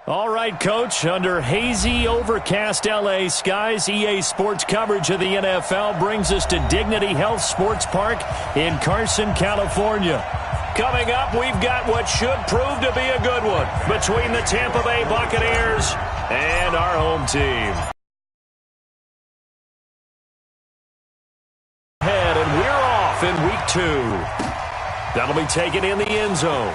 All right, Coach, under hazy, overcast L.A. skies, EA Sports coverage of the NFL brings us to Dignity Health Sports Park in Carson, California. Coming up, we've got what should prove to be a good one between the Tampa Bay Buccaneers and our home team. And we're off in week 2. That'll be taken in the end zone.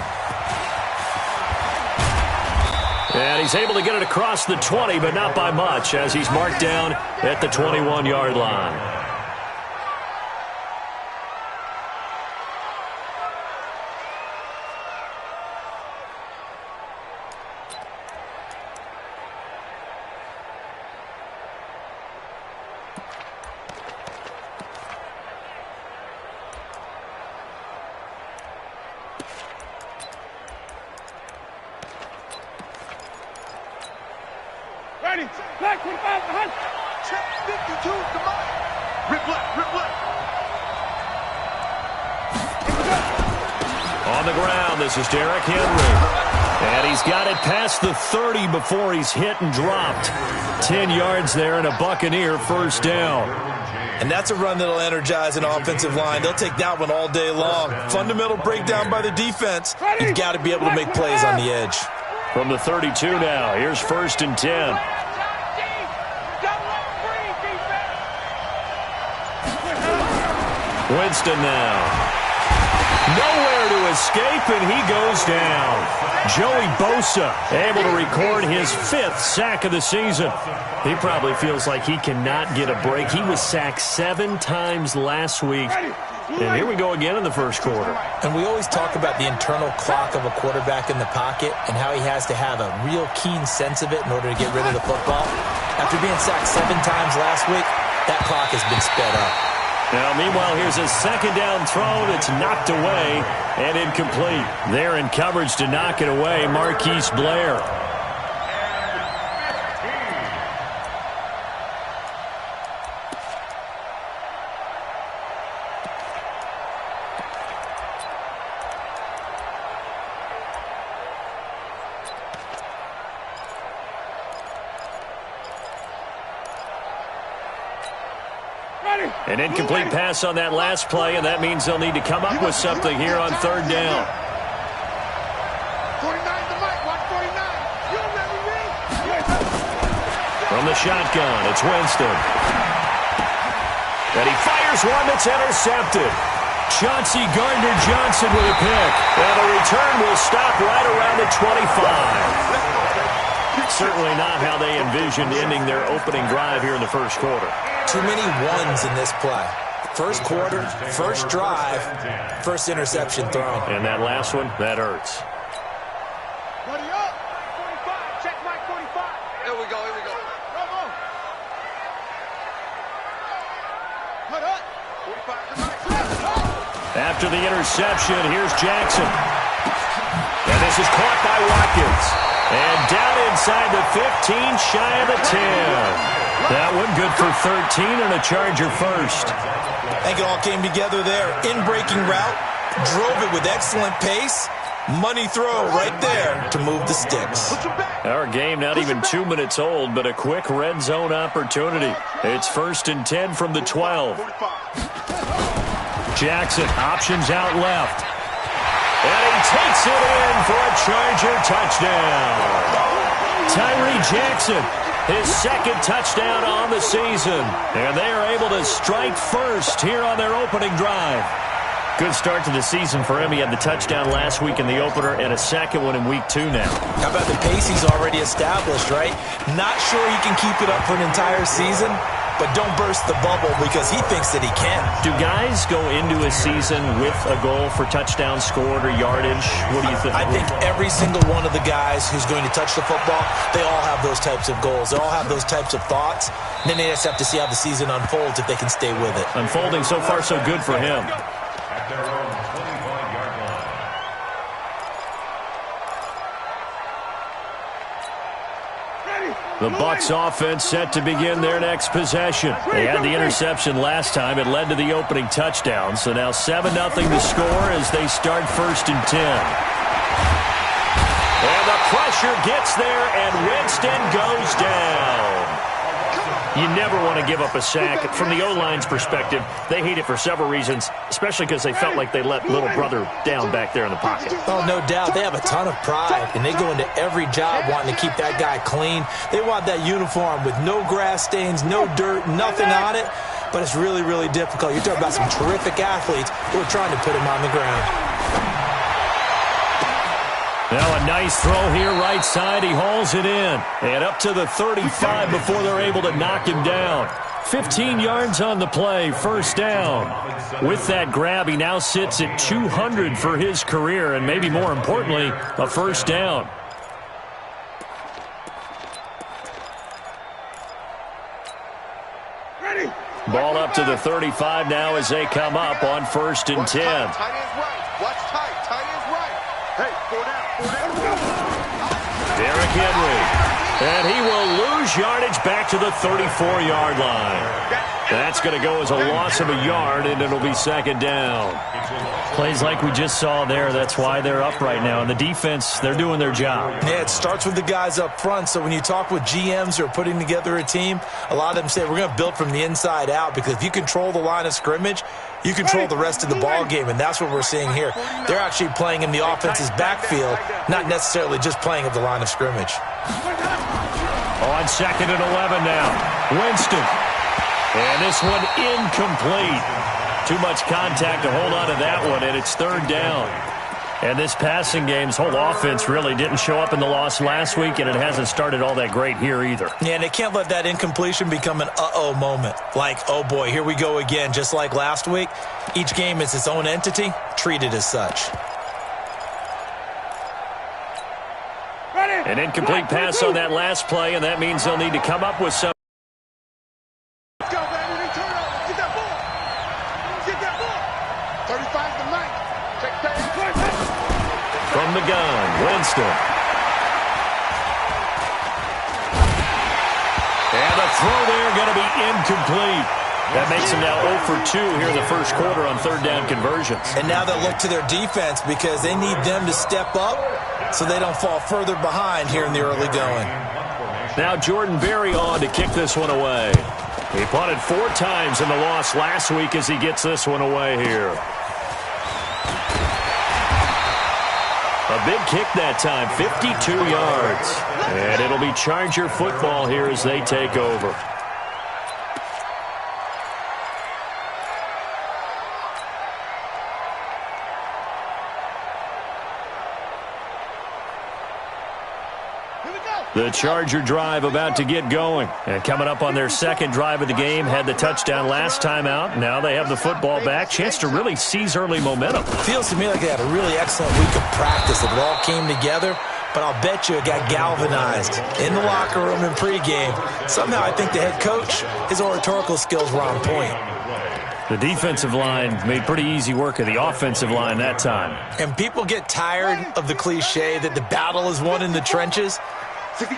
And he's able to get it across the 20, but not by much, as he's marked down at the 21-yard line. Ready, black 25, behind. Check 52, come on. Rip left, rip left. On the ground, this is Derrick Henry. And he's got it past the 30 before he's hit and dropped. 10 yards there and a Buccaneer first down. And that's a run that'll energize an offensive line. They'll take that one all day long. Fundamental breakdown by the defense. You've got to be able to make plays on the edge. From the 32 now, here's 1st and 10. Winston now. Nowhere to escape, and he goes down. Joey Bosa able to record his 5th sack of the season. He probably feels like he cannot get a break. He was sacked 7 times last week. And here we go again in the first quarter. And we always talk about the internal clock of a quarterback in the pocket and how he has to have a real keen sense of it in order to get rid of the football. After being sacked 7 times last week, that clock has been sped up. Now, meanwhile, here's a 2nd down throw that's knocked away and incomplete. There in coverage to knock it away, Marquise Blair. An incomplete pass on that last play, and that means they'll need to come up with something here on 3rd down. 49 to Mike, watch 49. You remember me? From the shotgun, it's Winston. And he fires one that's intercepted. Chauncey Gardner-Johnson with a pick. And the return will stop right around the 25. Certainly not how they envisioned ending their opening drive here in the first quarter. Too many ones in this play. First quarter, first drive, first interception thrown. And that last one, that hurts. Buddy up. 45, check Mike 45. Here we go, here we go. Come on. Put up. 45 to Mike. After the interception, here's Jackson. And this is caught by Watkins. And down inside the 15, shy of the 10. That one good for 13 and a Charger first. I think it all came together there. In-breaking route, drove it with excellent pace. Money throw right there to move the sticks. Our game not even 2 minutes old, but a quick red zone opportunity. It's 1st and 10 from the 12. Jackson options out left. And he takes it in for a Charger touchdown. Tyree Jackson, his 2nd touchdown on the season. And they are able to strike first here on their opening drive. Good start to the season for him. He had the touchdown last week in the opener and a 2nd one in week 2 now. How about the pace he's already established, right? Not sure he can keep it up for an entire season, but don't burst the bubble because he thinks that he can. Do guys go into a season with a goal for touchdowns scored or yardage? What do you think? I think every single one of the guys who's going to touch the football, they all have those types of goals. They all have those types of thoughts. And then they just have to see how the season unfolds if they can stay with it. Unfolding so far so good for him. At their own 25-yard line. The Bucs offense set to begin their next possession. They had the interception last time. It led to the opening touchdown. So now 7-0 to score as they start 1st and 10. And the pressure gets there, and Winston goes down. You never want to give up a sack. From the O-line's perspective, they hate it for several reasons, especially because they felt like they let little brother down back there in the pocket. Oh, no doubt. They have a ton of pride, and they go into every job wanting to keep that guy clean. They want that uniform with no grass stains, no dirt, nothing on it. But it's really, really difficult. You're talking about some terrific athletes who are trying to put him on the ground. Now a nice throw here, right side. He hauls it in. And up to the 35 before they're able to knock him down. 15 yards on the play, first down. With that grab, he now sits at 200 for his career, and maybe more importantly, a first down. Ball up to the 35 now as they come up on 1st and 10. Tight end's right. Watch tight. Tight end's right. Hey, 4 down. Derrick Henry. And he will lose yardage back to the 34-yard line. That's going to go as a loss of a yard, and it'll be 2nd down. Plays like we just saw there. That's why they're up right now. And the defense, they're doing their job. Yeah, it starts with the guys up front. So when you talk with GMs who are putting together a team, a lot of them say we're going to build from the inside out, because if you control the line of scrimmage, you control the rest of the ball game, and that's what we're seeing here. They're actually playing in the offense's backfield, not necessarily just playing at the line of scrimmage. On 2nd and 11 now. Winston. And this one incomplete. Too much contact to hold on to that one, and it's 3rd down. And this passing game's whole offense really didn't show up in the loss last week, and it hasn't started all that great here either. Yeah, and they can't let that incompletion become an uh-oh moment. Like, oh boy, here we go again. Just like last week, each game is its own entity, treated as such. An incomplete pass on that last play, and that means they'll need to come up with some. Let's go, baby. Return over. Get that ball. Get that ball. 35's the night. Check that. From the gun, Winston. And the throw there going to be incomplete. That makes them now 0 for 2 here in the first quarter on 3rd down conversions. And now they'll look to their defense, because they need them to step up so they don't fall further behind here in the early going. Now Jordan Berry on to kick this one away. He punted 4 times in the loss last week as he gets this one away here. A big kick that time, 52 yards. And it'll be Charger football here as they take over. The Charger drive about to get going. And coming up on their 2nd drive of the game, had the touchdown last time out. Now they have the football back. Chance to really seize early momentum. Feels to me like they had a really excellent week of practice. It all came together, but I'll bet you it got galvanized in the locker room in pregame. Somehow I think the head coach, his oratorical skills were on point. The defensive line made pretty easy work of the offensive line that time. And people get tired of the cliche that the battle is won in the trenches.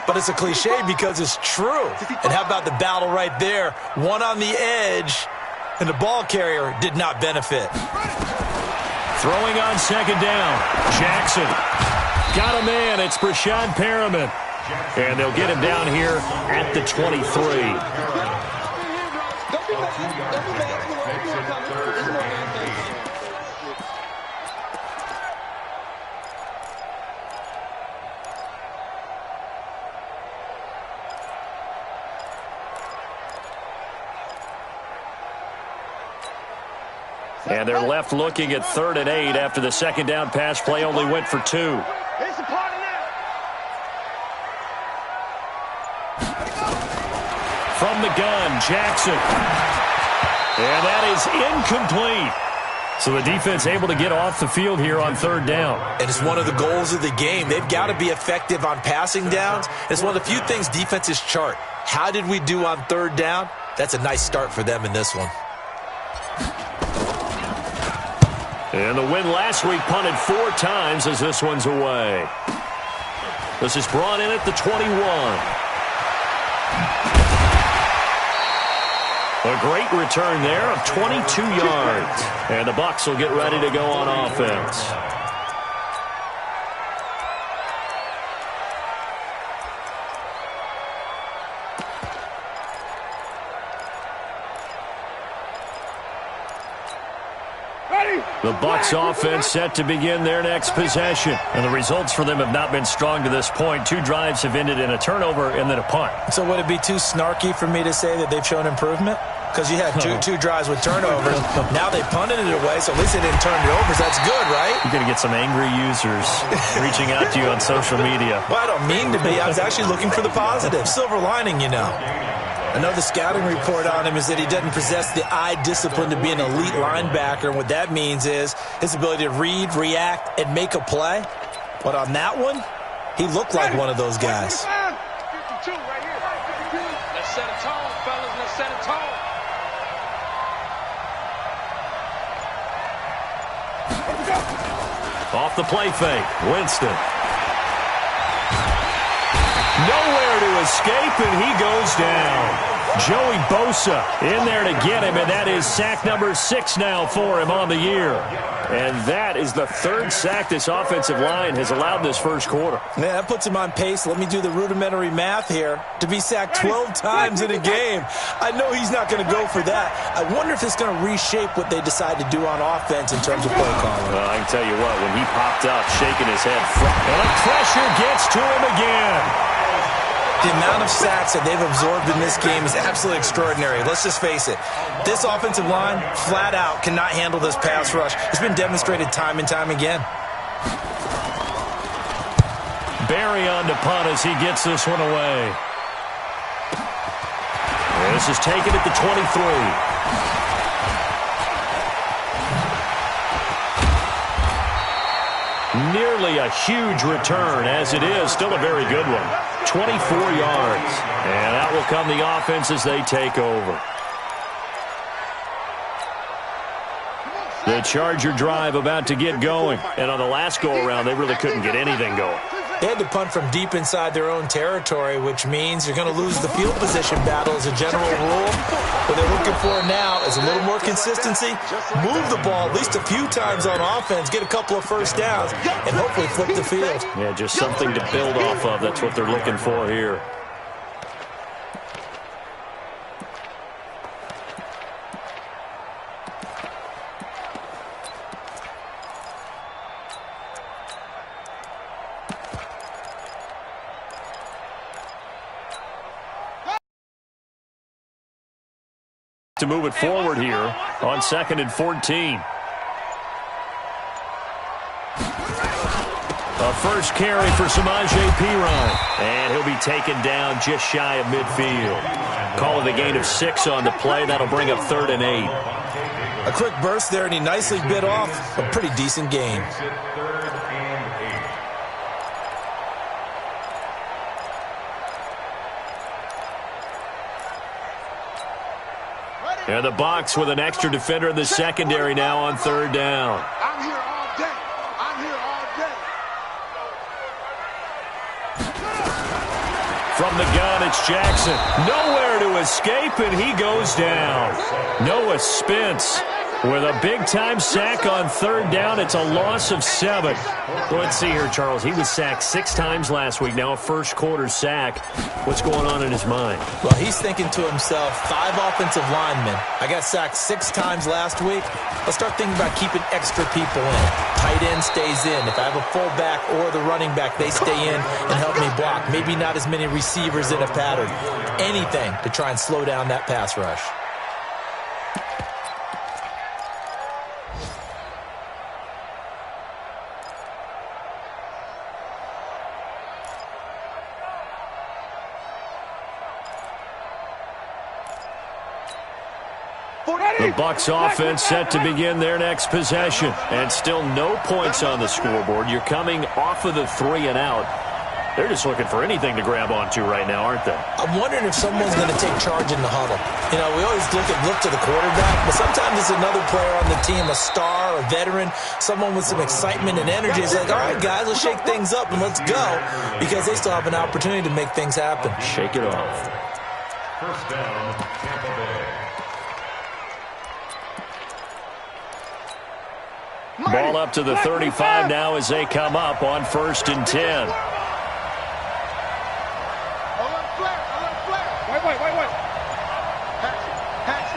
But it's a cliche because it's true. And how about the battle right there? One on the edge, and the ball carrier did not benefit. Throwing on 2nd down. Jackson. Got a man. It's Brashad Perriman. And they'll get him down here at the 23. And they're left looking at 3rd and 8 after the 2nd down pass play only went for 2. It's a party now. From the gun, Jackson. And that is incomplete. So the defense able to get off the field here on 3rd down. And it's one of the goals of the game. They've got to be effective on passing downs. It's one of the few things defenses chart. How did we do on 3rd down? That's a nice start for them in this one. And the win last week punted 4 times as this one's away. This is brought in at the 21. A great return there of 22 yards. And the Bucs will get ready to go on offense. The Bucs offense set to begin their next possession. And the results for them have not been strong to this point. 2 drives have ended in a turnover and then a punt. So would it be too snarky for me to say that they've shown improvement? Because you had two drives with turnovers. Now they punted it away, so at least they didn't turn it over. So that's good, right? You're going to get some angry users reaching out to you on social media. Well, I don't mean to be. I was actually looking for the positive. Silver lining, you know. I know the scouting report on him is that he doesn't possess the eye discipline to be an elite linebacker. And what that means is his ability to read, react, and make a play. But on that one, he looked like one of those guys. 52 right here. Let's set a tone, fellas. Let's set a tone. Off the play fake, Winston. Nowhere to escape, and he goes down. Joey Bosa in there to get him, and that is sack number 6 now for him on the year. And that is the 3rd sack this offensive line has allowed this first quarter. Yeah, that puts him on pace. Let me do the rudimentary math here. To be sacked 12 times in a game. I know he's not going to go for that. I wonder if it's going to reshape what they decide to do on offense in terms of play calling. Well, I can tell you what, when he popped up, shaking his head front, and the pressure gets to him again. The amount of sacks that they've absorbed in this game is absolutely extraordinary. Let's just face it. This offensive line, flat out, cannot handle this pass rush. It's been demonstrated time and time again. Barry on to punt as he gets this one away. This is taken at the 23. Nearly a huge return, as it is still a very good one. 24 yards. And out will come the offense as they take over. The Charger drive about to get going. And on the last go-around, they really couldn't get anything going. They had to punt from deep inside their own territory, which means you're going to lose the field position battle as a general rule. What they're looking for now is a little more consistency, move the ball at least a few times on offense, get a couple of first downs, and hopefully flip the field. Yeah, just something to build off of. That's what they're looking for here. To move it forward here on 2nd and 14. A first carry for Samaje Perine. And he'll be taken down just shy of midfield. Call it a gain of 6 on the play. That'll bring up 3rd and 8. A quick burst there, and he nicely bit off a pretty decent gain. And the Bucs with an extra defender in the secondary now on 3rd down. I'm here all day. I'm here all day. From the gun, it's Jackson. Nowhere to escape, and he goes down. Noah Spence with a big-time sack on 3rd down. It's a loss of 7. Let's see here, Charles. He was sacked 6 times last week. Now a first-quarter sack. What's going on in his mind? Well, he's thinking to himself, 5 offensive linemen. I got sacked 6 times last week. Let's start thinking about keeping extra people in. Tight end stays in. If I have a fullback or the running back, they stay in and help me block. Maybe not as many receivers in a pattern. Anything to try and slow down that pass rush. The Bucs offense set to begin their next possession. And still no points on the scoreboard. You're coming off of the 3 and out. They're just looking for anything to grab onto right now, aren't they? I'm wondering if someone's going to take charge in the huddle. You know, we always look to the quarterback, but sometimes it's another player on the team, a star, a veteran, someone with some excitement and energy. It's like, all right, guys, let's shake things up and let's go, because they still have an opportunity to make things happen. Shake it off. First down, Tampa Bay. Ball up to the 35 now as they come up on 1st and 10. Wait. Pass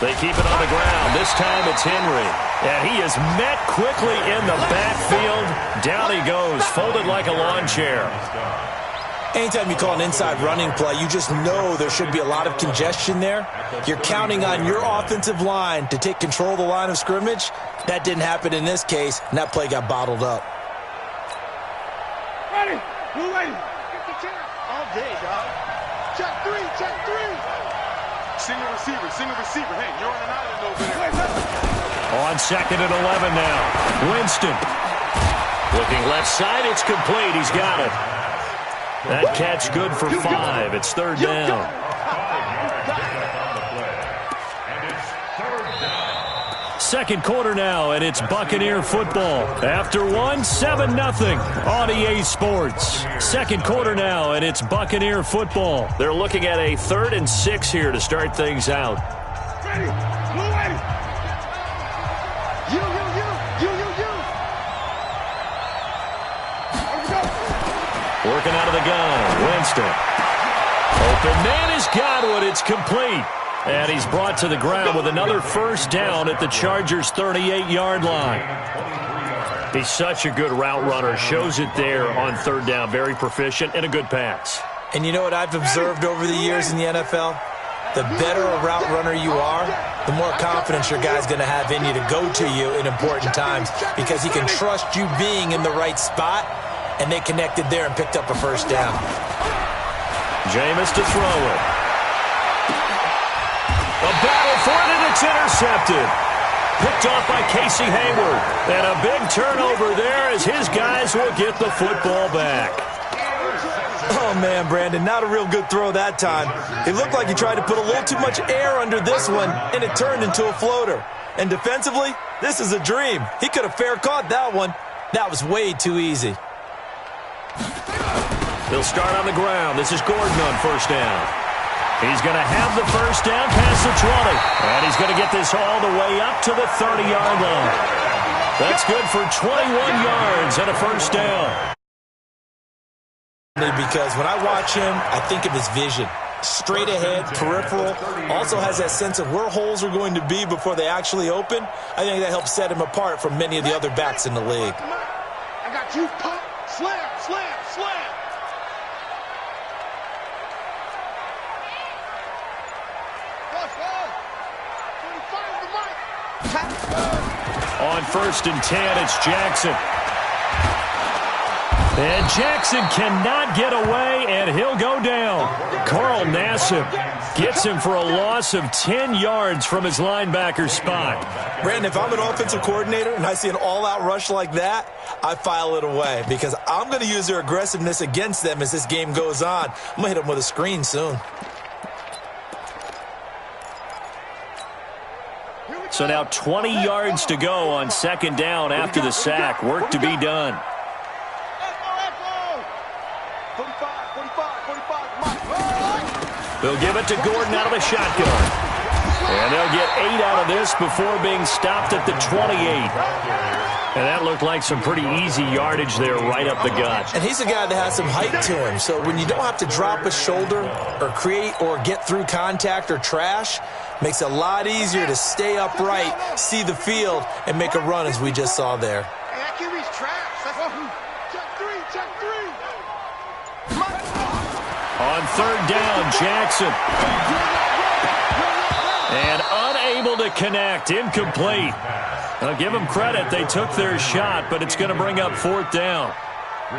it. They keep it on the ground. This time it's Henry. And he is met quickly in the backfield. Down he goes, folded like a lawn chair. Anytime you call an inside running play, you just know there should be a lot of congestion there. You're counting on your offensive line to take control of the line of scrimmage. That didn't happen in this case, and that play got bottled up. Ready. Blue lady. Get the chair. All day, dog. Check three. Check three. Single receiver. Single receiver. Hey, you're on an island over there. On 2nd and 11 now. Winston. Looking left side. It's complete. He's got it. That catch good for 5. It's 3rd down. Second quarter now, and it's Buccaneer football. After one, 7-0 on EA Sports. Second quarter now, and it's Buccaneer football. They're looking at a 3rd and 6 here to start things out. Ready. Blue lady. You. Working out of the gun, Winston. Open man is Godwin. It's complete. And he's brought to the ground with another first down at the Chargers' 38-yard line. He's such a good route runner. Shows it there on 3rd down. Very proficient and a good pass. And you know what I've observed over the years in the NFL? The better a route runner you are, the more confidence your guy's going to have in you to go to you in important times because he can trust you being in the right spot, and they connected there and picked up a first down. Jameis to throw it. A battle for it, and it's intercepted. Picked off by Casey Hayward. And a big turnover there as his guys will get the football back. Oh, man, Brandon, not a real good throw that time. It looked like he tried to put a little too much air under this one, and it turned into a floater. And defensively, this is a dream. He could have fair caught that one. That was way too easy. They'll start on the ground. This is Gordon on first down. He's going to have the first down past the 20. And he's going to get this all the way up to the 30-yard line. That's good for 21 yards and a first down. Because when I watch him, I think of his vision. Straight ahead, peripheral. Also has that sense of where holes are going to be before they actually open. I think that helps set him apart from many of the other backs in the league. I got you. Pump. Slam. On 1st and 10, it's Jackson. And Jackson cannot get away, and he'll go down. Carl Nassib gets him for a loss of 10 yards from his linebacker spot. Brandon, if I'm an offensive coordinator and I see an all-out rush like that, I file it away because I'm going to use their aggressiveness against them as this game goes on. I'm going to hit them with a screen soon. So now 20 yards to go on 2nd down after the sack. Work to be done. They'll give it to Gordon out of the shotgun. And they'll get 8 out of this before being stopped at the 28. And that looked like some pretty easy yardage there right up the gut. And he's a guy that has some height to him. So when you don't have to drop a shoulder or create or get through contact or trash, makes it a lot easier to stay upright, see the field, and make a run as we just saw there. That QB's trash. Check three. On 3rd down, Jackson. And unable to connect. Incomplete. I'll give them credit. They took their shot, but it's going to bring up 4th down.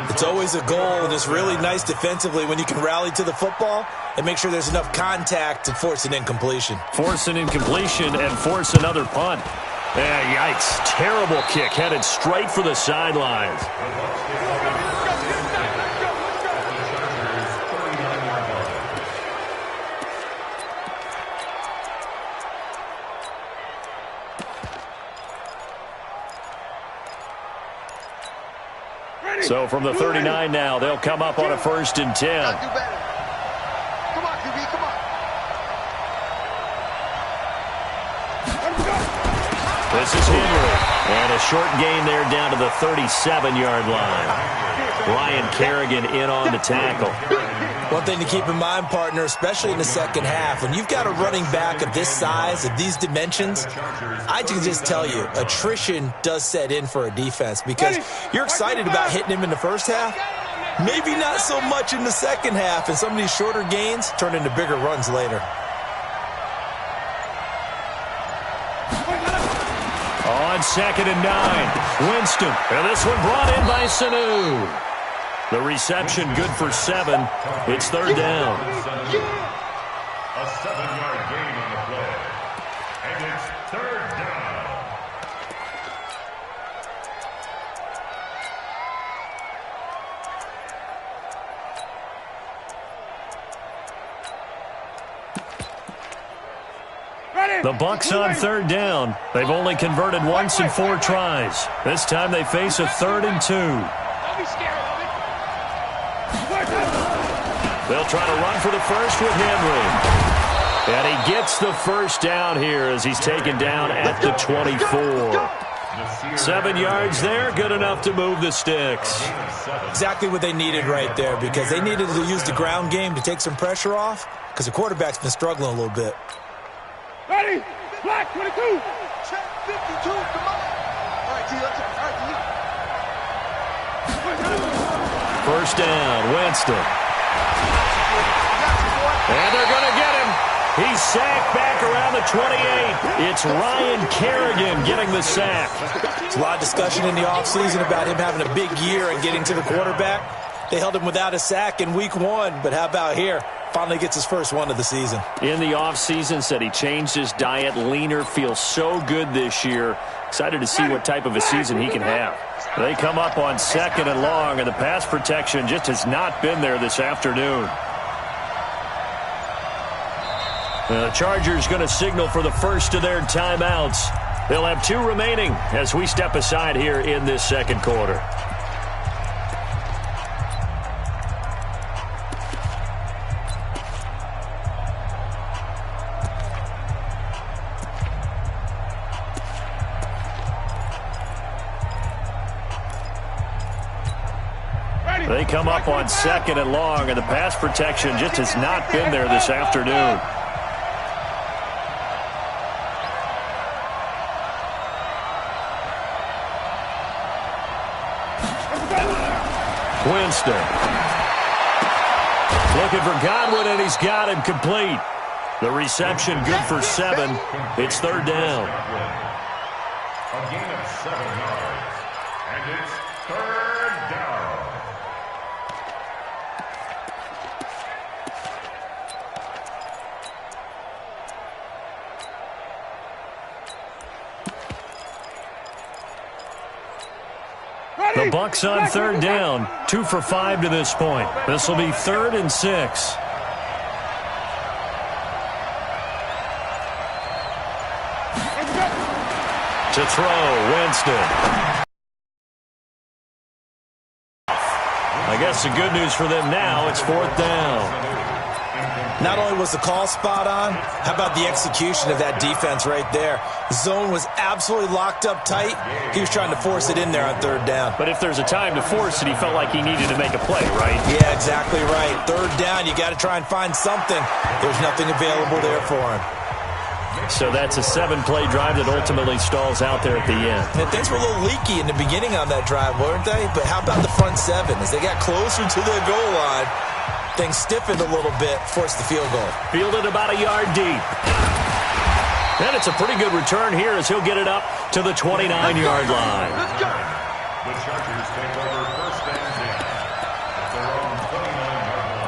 It's always a goal, and it's really nice defensively when you can rally to the football and make sure there's enough contact to force an incompletion. Force an incompletion and force another punt. Yikes. Terrible kick headed straight for the sidelines. So from the 39 now, they'll come up on a 1st and 10. Come on, QB, come on. This is Henry. And a short gain there down to the 37-yard line. Ryan Kerrigan in on the tackle. One thing to keep in mind, partner, especially in the second half, when you've got a running back of this size, of these dimensions, I can just tell you, attrition does set in for a defense because you're excited about hitting him in the first half, maybe not so much in the second half, and some of these shorter gains turn into bigger runs later. On 2nd and 9, Winston. And this one brought in by Sanu. The reception good for 7. It's 3rd down. A 7-yard gain on the play. And it's 3rd down. The Bucs on 3rd down. They've only converted once in 4 tries. This time they face a 3rd and 2. Don't be scared of it. They'll try to run for the first with Henry. And he gets the first down here as he's taken down at the 24. 7 yards there, good enough to move the sticks. Exactly what they needed right there because they needed to use the ground game to take some pressure off because the quarterback's been struggling a little bit. Ready? Black 22. Check 52. Come on. All right, T. Let's all right, First down, Winston. And they're going to get him. He's sacked back around the 28. It's Ryan Kerrigan getting the sack. There's a lot of discussion in the offseason about him having a big year and getting to the quarterback. They held him without a sack in week 1, but how about here? Finally gets his first one of the season. In the offseason, said he changed his diet, leaner, feels so good this year. Excited to see what type of a season he can have. They come up on 2nd and long, and the pass protection just has not been there this afternoon. The Chargers going to signal for the first of their timeouts. They'll have 2 remaining as we step aside here in this second quarter. They come up on 2nd and long, and the pass protection just has not been there this afternoon. Winston. Looking for Godwin, and he's got him complete. The reception good for 7. It's 3rd down. A gain of 7 yards. And it's 3rd down. The Bucs on 3rd down. 2 for 5 to this point. This will be 3rd and 6. To throw, Winston. I guess the good news for them now, it's 4th down. Not only was the call spot on, how about the execution of that defense right there? The zone was absolutely locked up tight. He was trying to force it in there on 3rd down. But if there's a time to force it, he felt like he needed to make a play, right? Yeah, exactly right. 3rd down, you got to try and find something. There's nothing available there for him. So that's a 7-play drive that ultimately stalls out there at the end. And things were a little leaky in the beginning on that drive, weren't they? But how about the front 7? As they got closer to the goal line, things stiffened a little bit, forced the field goal. Fielded about a yard deep. And it's a pretty good return here as he'll get it up to the 29-yard line. Let's go. The Chargers take over 1st and 10 at their own 29-yard line.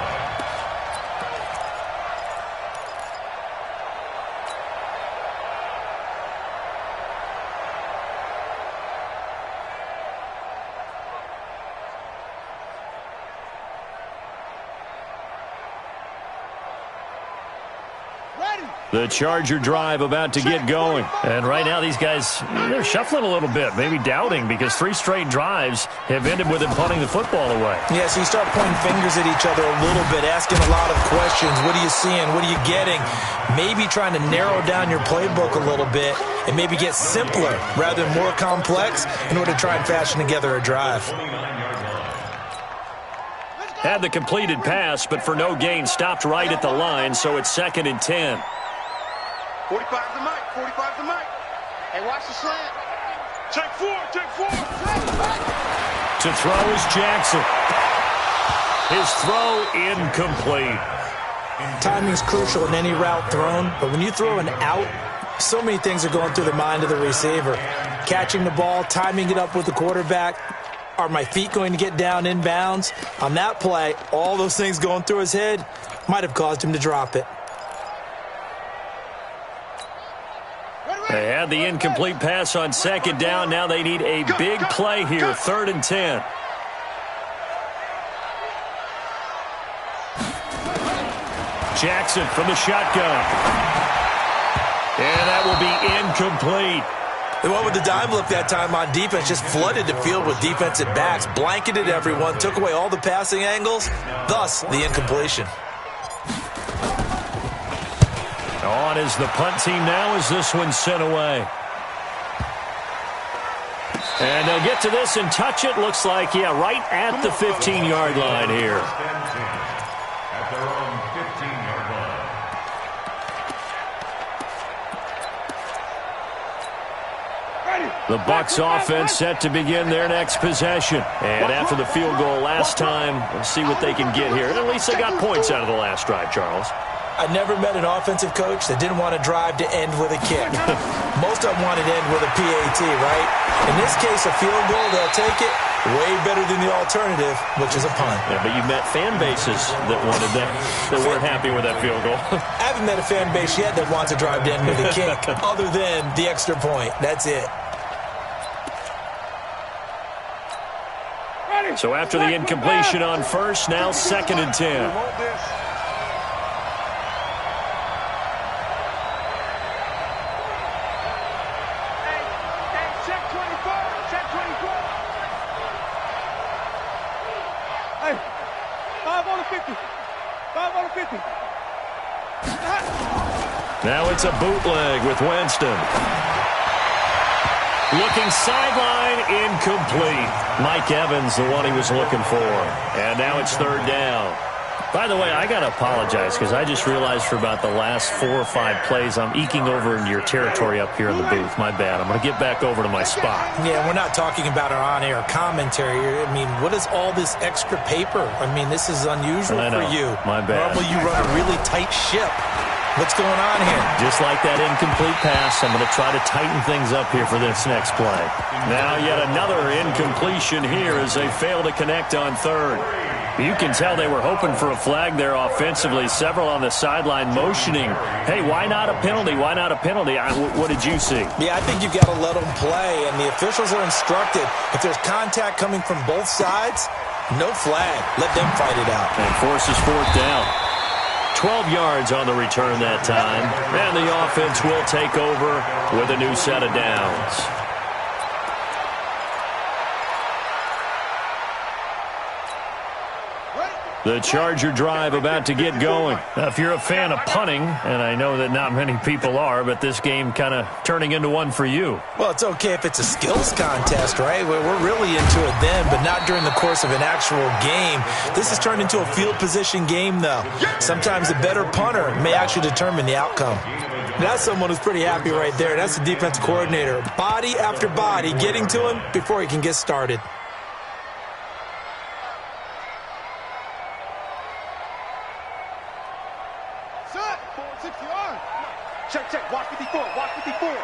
The Charger drive about to get going. And right now these guys, they're shuffling a little bit, maybe doubting because 3 straight drives have ended with them punting the football away. Yeah, so you start pointing fingers at each other a little bit, asking a lot of questions. What are you seeing? What are you getting? Maybe trying to narrow down your playbook a little bit and maybe get simpler rather than more complex in order to try and fashion together a drive. Had the completed pass, but for no gain, stopped right at the line, so it's 2nd and 10. 45 to Mike, 45 to Mike. Hey, watch the slant. Check 4, check 4. To throw is Jackson. His throw incomplete. Timing is crucial in any route thrown, but when you throw an out, so many things are going through the mind of the receiver. Catching the ball, timing it up with the quarterback. Are my feet going to get down in bounds? On that play, all those things going through his head might have caused him to drop it. They had the incomplete pass on 2nd down. Now they need a big play here, 3rd and 10. Jackson from the shotgun. And that will be incomplete. They went with the dime look that time on defense, just flooded the field with defensive backs, blanketed everyone, took away all the passing angles, thus the incompletion. On is the punt team now as this one's sent away. And they'll get to this and touch it. Looks like, yeah, right at the 15-yard line here. At their own 15-yard line. The Bucs offense set to begin their next possession. And after the field goal last time, we'll see what they can get here. And at least they got points out of the last drive, Charles. I never met an offensive coach that didn't want to drive to end with a kick. Most of them wanted to end with a PAT, right? In this case, a field goal, they'll take it. Way better than the alternative, which is a punt. Yeah, but you met fan bases that wanted that, that weren't happy with that field goal. I haven't met a fan base yet that wants to drive to end with a kick, other than the extra point. That's it. So after the incompletion on first, now 2nd and 10. Now it's a bootleg with Winston. Looking sideline, incomplete. Mike Evans, the one he was looking for. And now it's 3rd down. By the way, I got to apologize because I just realized for about the last 4 or 5 plays, I'm eking over into your territory up here in the booth. My bad. I'm going to get back over to my spot. Yeah, we're not talking about our on-air commentary. I mean, what is all this extra paper? I mean, this is unusual for you. My bad. Normally you run a really tight ship. What's going on here? Just like that incomplete pass, I'm going to try to tighten things up here for this next play. Now yet another incompletion here as they fail to connect on 3rd. You can tell they were hoping for a flag there offensively. Several on the sideline motioning, hey, why not a penalty? Why not a penalty? What did you see? Yeah, I think you've got to let them play, and the officials are instructed. If there's contact coming from both sides, no flag. Let them fight it out. And forces 4th down. 12 yards on the return that time. And the offense will take over with a new set of downs. The Charger drive about to get going. Now, if you're a fan of punting, and I know that not many people are, but this game kind of turning into one for you. Well, it's okay if it's a skills contest, right? We're really into it then, but not during the course of an actual game. This has turned into a field position game, though. Sometimes the better punter may actually determine the outcome. That's someone who's pretty happy right there. That's the defense coordinator. Body after body getting to him before he can get started. Check, check, watch 54, watch 54.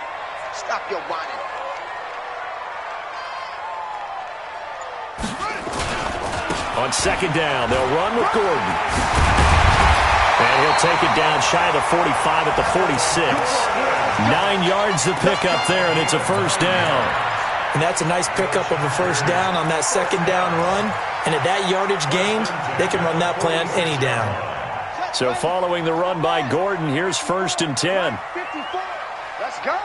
Stop your whining. On 2nd down, they'll run with Gordon. And he'll take it down shy of the 45 at the 46. 9 yards to pick up there, and it's a 1st down. And that's a nice pickup of a 1st down on that 2nd down run. And at that yardage gained, they can run that play on any down. So following the run by Gordon, here's 1st and 10. 54. Let's go.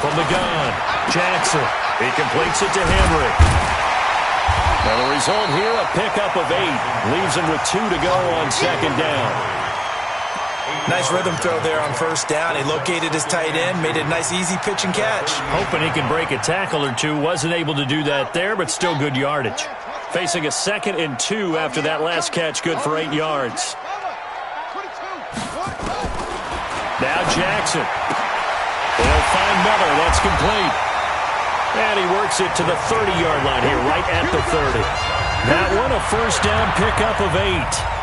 From the gun, Jackson. He completes it to Henry. Now the result here, a pickup of 8. Leaves him with 2 to go on 2nd down. Nice rhythm throw there on first down. He located his tight end, made it a nice easy pitch and catch. Hoping he could break a tackle or two. Wasn't able to do that there, but still good yardage. Facing a 2nd and 2 after that last catch, good for 8 yards. Now Jackson. They'll find Miller. That's complete. And he works it to the 30-yard line here, right at the 30. That one a first down pickup of 8.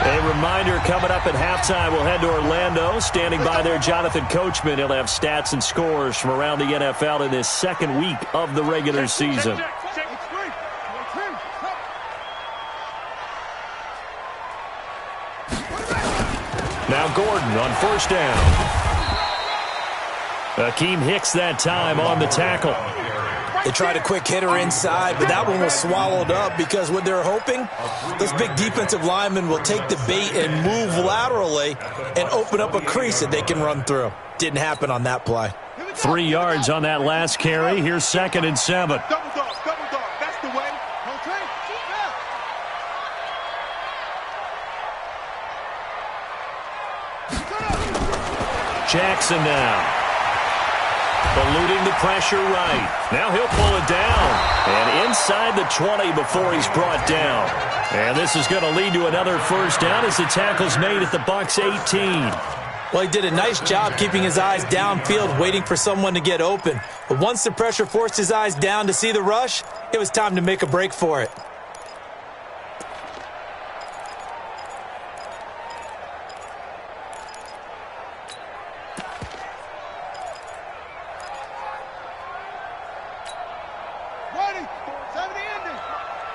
A reminder coming up at halftime, we'll head to Orlando. Standing by there, Jonathan Coachman. He'll have stats and scores from around the NFL in this 2nd week of the regular season. Now Gordon on first down. Akeem Hicks that time on the tackle. They tried a quick hitter inside, but that one was swallowed up because what they're hoping, those big defensive linemen will take the bait and move laterally and open up a crease that they can run through. Didn't happen on that play. 3 yards on that last carry. Here's 2nd and 7. Double dog, that's the way. Jackson now. Eluding the pressure right. Now he'll pull it down. And inside the 20 before he's brought down. And this is going to lead to another first down as the tackle's made at the Bucs 18. Well, he did a nice job keeping his eyes downfield, waiting for someone to get open. But once the pressure forced his eyes down to see the rush, it was time to make a break for it.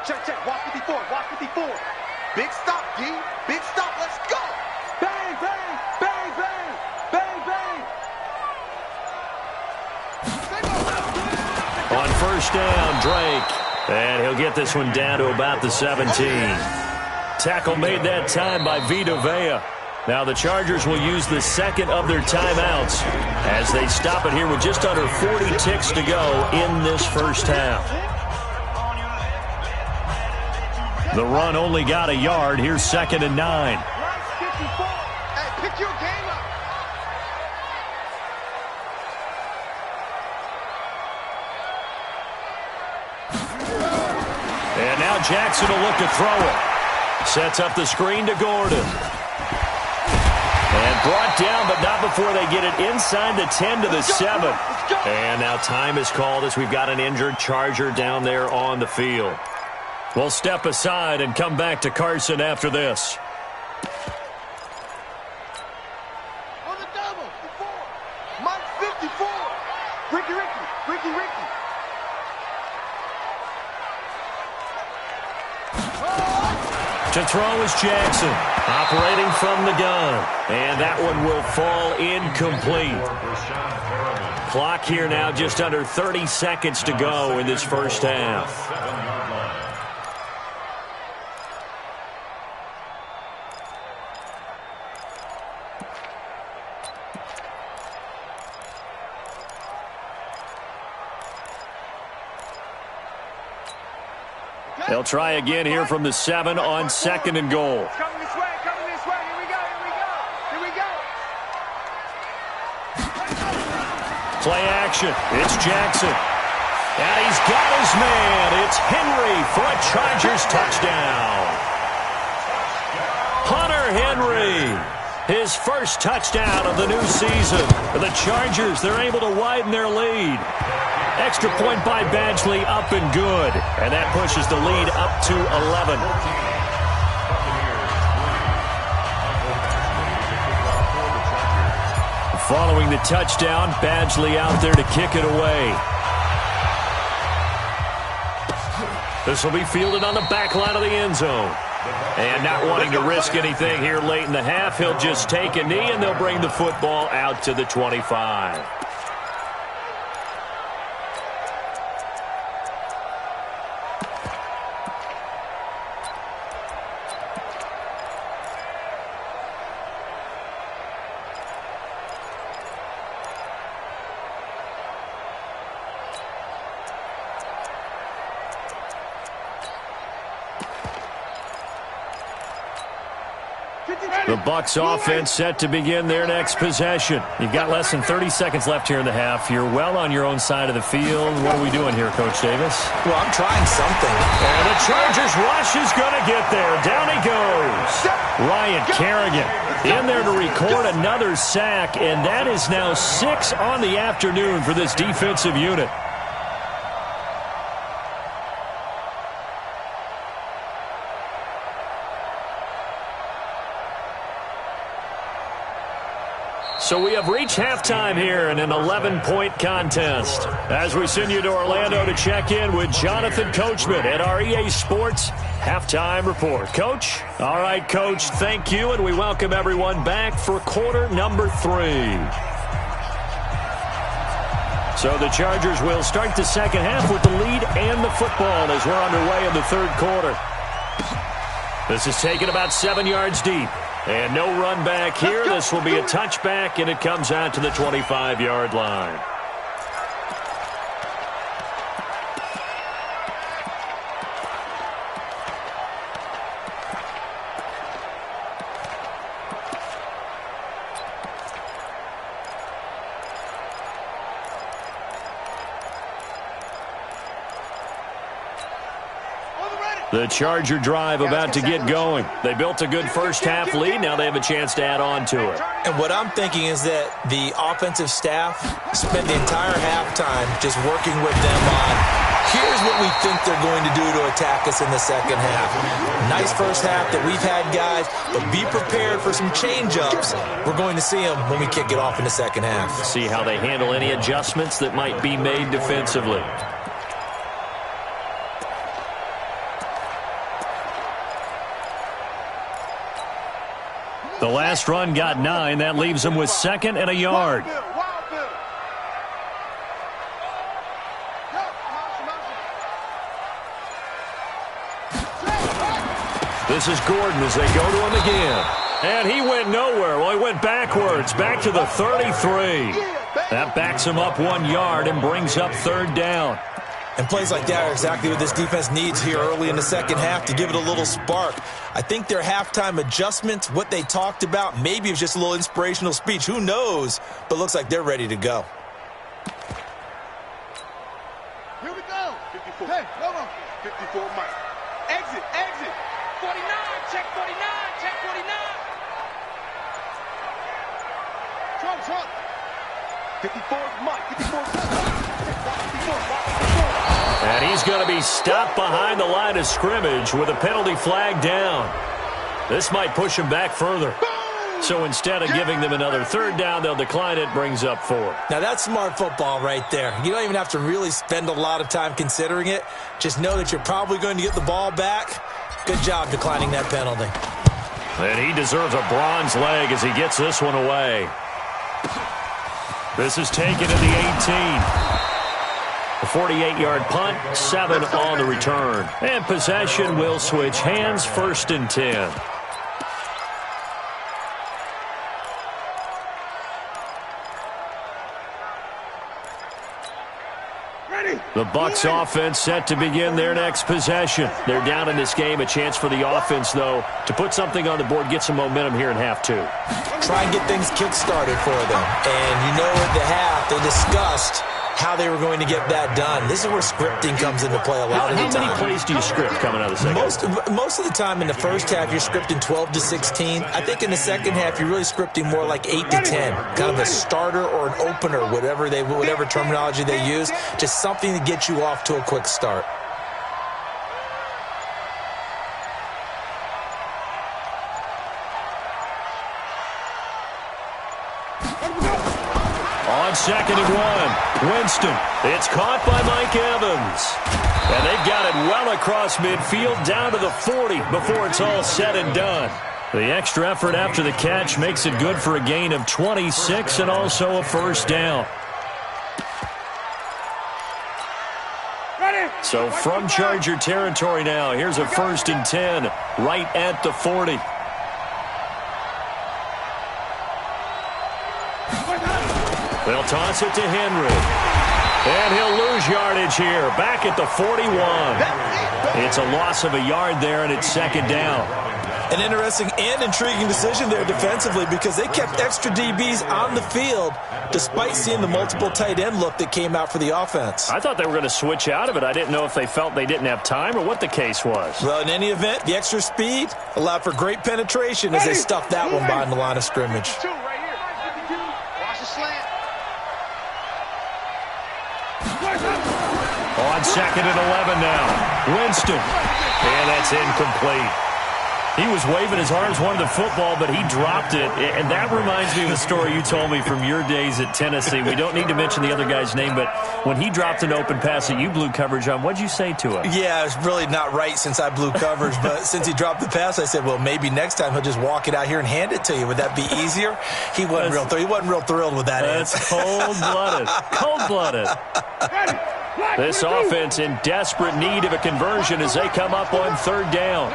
Check, walk 54. Big stop, D. Big stop, let's go. Bang, bang, bang, bang, bang, bang. On first down, Drake. And he'll get this one down to about the 17. Tackle made that time by Vita Vea. Now the Chargers will use the 2nd of their timeouts as they stop it here with just under 40 ticks to go in this first half. The run only got a yard. Here's 2nd and 9. Hey, pick your game up. And now Jackson will look to throw it. Sets up the screen to Gordon. And brought down, but not before they get it inside the 10 to the 7. And now time is called as we've got an injured Charger down there on the field. We'll step aside and come back to Carson after this. On the double. Mike 54. Ricky. To throw is Jackson, operating from the gun. And that one will fall incomplete. Clock here now just under 30 seconds to go in this first half. They'll try again here from the 7 on 2nd and goal. Coming this way. Here we go. Play action. It's Jackson. And he's got his man. It's Henry for a Chargers touchdown. Hunter Henry. His first touchdown of the new season. For the Chargers, they're able to widen their lead. Extra point by Badgley, up and good. And that pushes the lead up to 11. Following the touchdown, Badgley out there to kick it away. This will be fielded on the back line of the end zone. And not wanting to risk anything here late in the half, he'll just take a knee and they'll bring the football out to the 25. The Bucs offense set to begin their next possession. You've got less than 30 seconds left here in the half. You're well on your own side of the field. What are we doing here, Coach Davis? Well, I'm trying something. And the Chargers rush is going to get there. Down he goes. Ryan Kerrigan in there to record another sack, and that is now 6 on the afternoon for this defensive unit. So we have reached halftime here in an 11-point contest. As we send you to Orlando to check in with Jonathan Coachman at our EA Sports Halftime Report. Coach? All right, Coach, thank you, and we welcome everyone back for quarter number 3. So the Chargers will start the second half with the lead and the football as we're underway in the third quarter. This is taken about 7 yards deep. And no run back here. This will be a touchback, and it comes out to the 25-yard line. The Charger drive about to get going. They built a good first-half lead. Now they have a chance to add on to it. And what I'm thinking is that the offensive staff spent the entire halftime just working with them on, here's what we think they're going to do to attack us in the second half. Nice first half that we've had, guys, but be prepared for some change-ups. We're going to see them when we kick it off in the second half. See how they handle any adjustments that might be made defensively. The last run got 9. That leaves them with 2nd and a yard. This is Gordon as they go to him again. And he went nowhere. Well, he went backwards, back to the 33. That backs him up 1 yard and brings up 3rd down. And plays like that are exactly what this defense needs here early in the second half to give it a little spark. I think their halftime adjustments, what they talked about, maybe it was just a little inspirational speech. Who knows? But looks like they're ready to go. Here we go. 54. Hey, hold on. 54, Mike. Exit, exit. 49, check 49, check 49. Trump. 54 is Mike. 54 is Mike. And he's going to be stopped behind the line of scrimmage with a penalty flag down. This might push him back further. So instead of giving them another 3rd down, they'll decline it, brings up 4. Now that's smart football right there. You don't even have to really spend a lot of time considering it. Just know that you're probably going to get the ball back. Good job declining that penalty. And he deserves a bronze leg as he gets this one away. This is taken at the 18. A 48-yard punt, 7 on the return. And possession will switch hands, 1st and 10. The Bucs offense set to begin their next possession. They're down in this game. A chance for the offense, though, to put something on the board, get some momentum here in half 2. Try and get things kick-started for them. And you know at the half, they discussed how they were going to get that done. This is where scripting comes into play a lot of the time. How many plays do you script coming out of the second half? Most of the time in the first half, you're scripting 12 to 16. I think in the second half, you're really scripting more like 8 to 10. Kind of a starter or an opener, whatever terminology they use. Just something to get you off to a quick start. On 2nd and 1, Winston. It's caught by Mike Evans. And they've got it well across midfield down to the 40 before it's all said and done. The extra effort after the catch makes it good for a gain of 26 and also a 1st down. So from Charger territory now, here's a 1st and 10 right at the 40. They'll toss it to Henry. And he'll lose yardage here. Back at the 41. It's a loss of a yard there, and it's 2nd down. An interesting and intriguing decision there defensively because they kept extra DBs on the field despite seeing the multiple tight end look that came out for the offense. I thought they were going to switch out of it. I didn't know if they felt they didn't have time or what the case was. Well, in any event, the extra speed allowed for great penetration as they stuffed that one behind the line of scrimmage. On 2nd and 11 now. Winston. And that's incomplete. He was waving his arms, wanted the football, but he dropped it. And that reminds me of a story you told me from your days at Tennessee. We don't need to mention the other guy's name, but when he dropped an open pass that you blew coverage on, what'd you say to him? Yeah, it's really not right since I blew coverage, but since he dropped the pass, I said, well, maybe next time he'll just walk it out here and hand it to you. Would that be easier? He wasn't real thrilled with that answer. That's cold-blooded. Cold-blooded. This offense in desperate need of a conversion as they come up on 3rd down.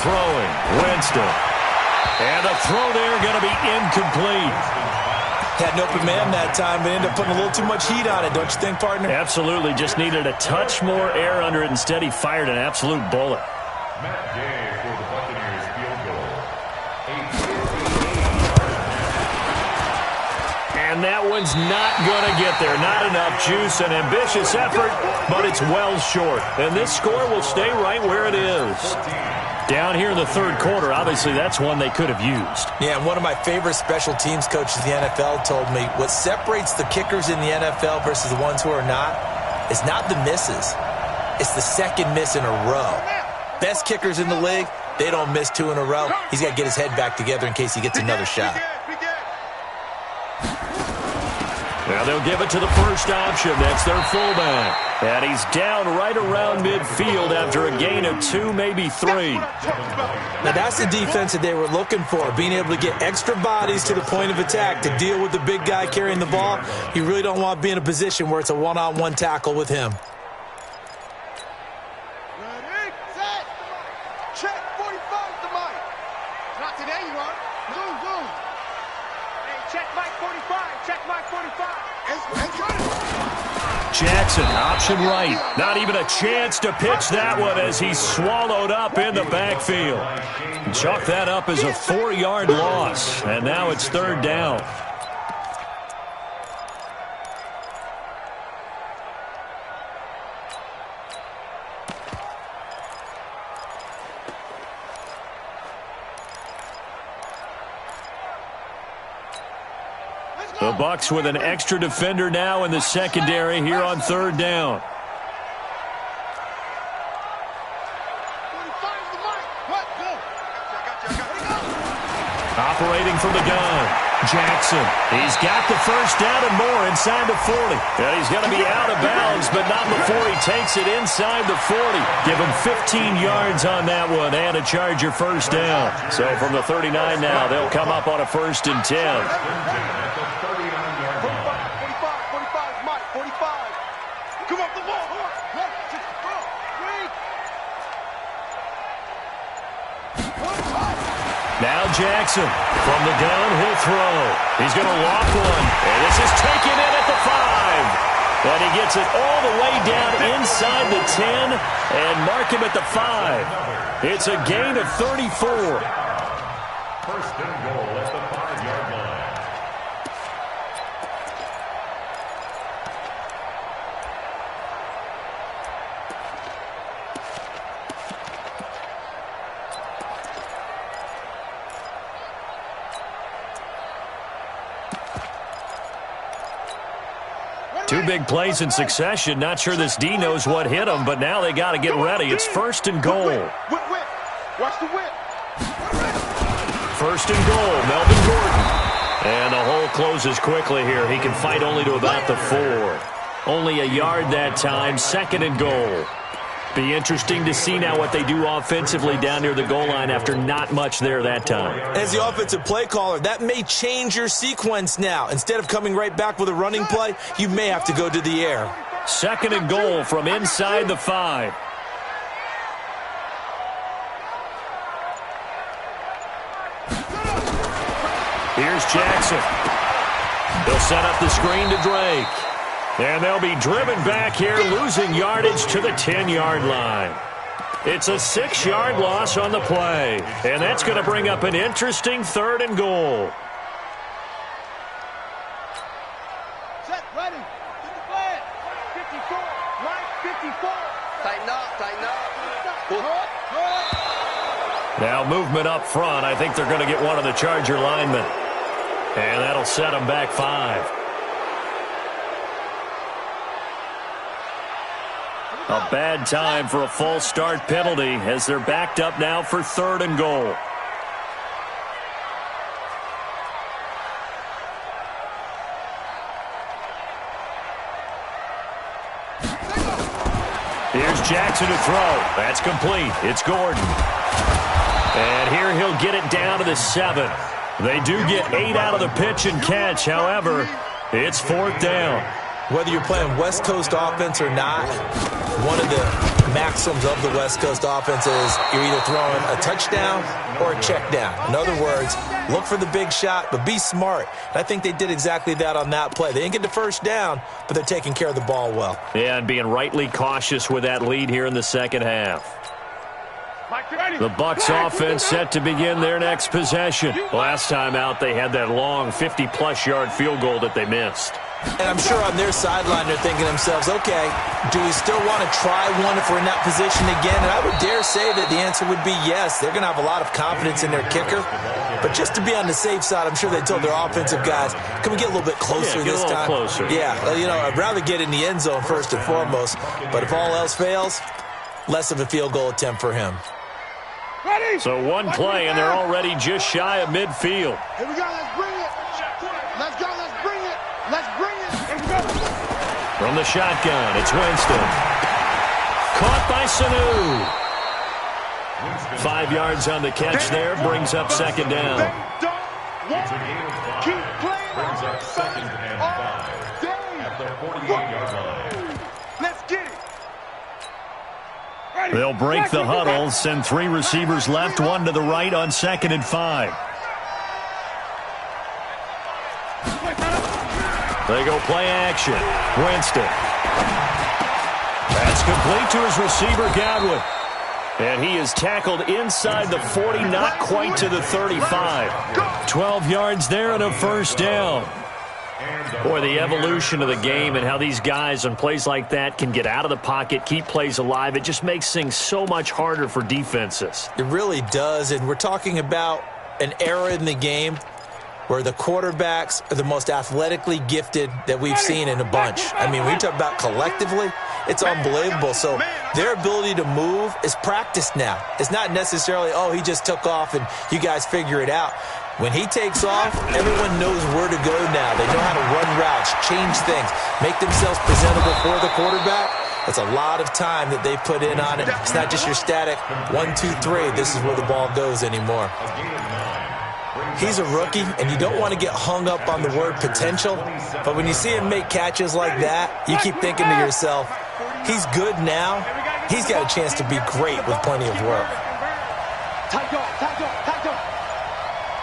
Throwing, Winston. And the throw there going to be incomplete. Had an open man that time, but ended up putting a little too much heat on it, don't you think, partner? Absolutely. Just needed a touch more air under it. Instead, he fired an absolute bullet. Matt Gay for the Bucaneers field goal. And that one's not going to get there. Not enough juice. An ambitious effort, but it's well short. And this score will stay right where it is. Down here in the 3rd quarter, obviously that's one they could have used. Yeah, and one of my favorite special teams coaches in the NFL told me what separates the kickers in the NFL versus the ones who are not is not the misses. It's the second miss in a row. Best kickers in the league, they don't miss 2 in a row. He's got to get his head back together in case he gets another shot. Now they'll give it to the first option. That's their fullback. And he's down right around midfield after a gain of 2, maybe 3. Now that's the defense that they were looking for, being able to get extra bodies to the point of attack to deal with the big guy carrying the ball. You really don't want to be in a position where it's a one-on-one tackle with him. Ready, set, check, 45 to Mike. Not today, you are. Boom, boom. Hey, check Mike 45, check Mike 45. Jackson, option right. Not even a chance to pitch that one as he's swallowed up in the backfield. Chalk that up as a 4-yard loss, and now it's 3rd down. The Bucs with an extra defender now in the secondary here on 3rd down. Operating from the gun, Jackson. He's got the first down and more inside the 40. And he's going to be out of bounds, but not before he takes it inside the 40. Give him 15 yards on that one and a Charger first down. So from the 39 now, they'll come up on a 1st and 10. Now Jackson, from the gun, he'll throw. He's going to lock one, and this is taken in at the 5. And he gets it all the way down inside the 10 and mark him at the 5. It's a gain of 34. 1st and goal at the 5-yard line. Two big plays in succession. Not sure this D knows what hit him, but now they got to get ready. It's 1st and goal. Whip. Watch the whip. 1st and goal, Melvin Gordon. And the hole closes quickly here. He can fight only to about the 4. Only a yard that time, 2nd and goal. Be interesting to see now what they do offensively down near the goal line after not much there that time. As the offensive play caller, that may change your sequence now. Instead of coming right back with a running play, you may have to go to the air. 2nd and goal from inside the 5. Here's Jackson. They'll set up the screen to Drake. And they'll be driven back here, losing yardage to the 10-yard line. It's a 6-yard loss on the play. And that's going to bring up an interesting 3rd and goal. Set, ready. Get the flag. 54. Right, 54. Tighten up, tighten up. Now movement up front. I think they're going to get one of the Charger linemen. And that'll set them back 5. A bad time for a false start penalty as they're backed up now for 3rd and goal. Here's Jackson to throw. That's complete. It's Gordon. And here he'll get it down to the 7. They do get 8 out of the pitch and catch. However, it's 4th down. Whether you're playing West Coast offense or not, one of the maxims of the West Coast offense is you're either throwing a touchdown or a check down. In other words, look for the big shot, but be smart. And I think they did exactly that on that play. They didn't get the first down, but they're taking care of the ball well. Yeah, and being rightly cautious with that lead here in the second half. The Bucs offense set to begin their next possession. Last time out, they had that long 50-plus yard field goal that they missed. And I'm sure on their sideline they're thinking to themselves, okay, do we still want to try one if we're in that position again? And I would dare say that the answer would be yes. They're going to have a lot of confidence in their kicker. But just to be on the safe side, I'm sure they told their offensive guys, can we get a little bit closer this time? Closer. Yeah, you know, I'd rather get in the end zone first and foremost. But if all else fails, less of a field goal attempt for him. Ready? So one play, and they're already just shy of midfield. Here we go. Let's bring it. Let's go. Let's bring it. Let's bring it. Here we go. From the shotgun, it's Winston. Caught by Sanu. 5 yards on the catch there, brings up 2nd down. Keep playing. Brings up 2nd and 5 at the 48-yard line. Let's get it. They'll break the huddle, send 3 receivers left, 1 to the right on 2nd and 5. They go play action. Winston. That's complete to his receiver, Godwin. And he is tackled inside the 40, not quite to the 35. 12 yards there and a 1st down. Boy, the evolution of the game and how these guys on plays like that can get out of the pocket, keep plays alive, it just makes things so much harder for defenses. It really does, and we're talking about an era in the game where the quarterbacks are the most athletically gifted that we've seen in a bunch. I mean, when you talk about collectively, it's unbelievable. So their ability to move is practiced now. It's not necessarily, oh, he just took off and you guys figure it out. When he takes off, everyone knows where to go now. They know how to run routes, change things, make themselves presentable for the quarterback. That's a lot of time that they put in on it. It's not just your static 1, 2, 3. This is where the ball goes anymore. He's a rookie, and you don't want to get hung up on the word potential. But when you see him make catches like that, you keep thinking to yourself, he's good now. He's got a chance to be great with plenty of work. Tight dog, tight dog, tight dog.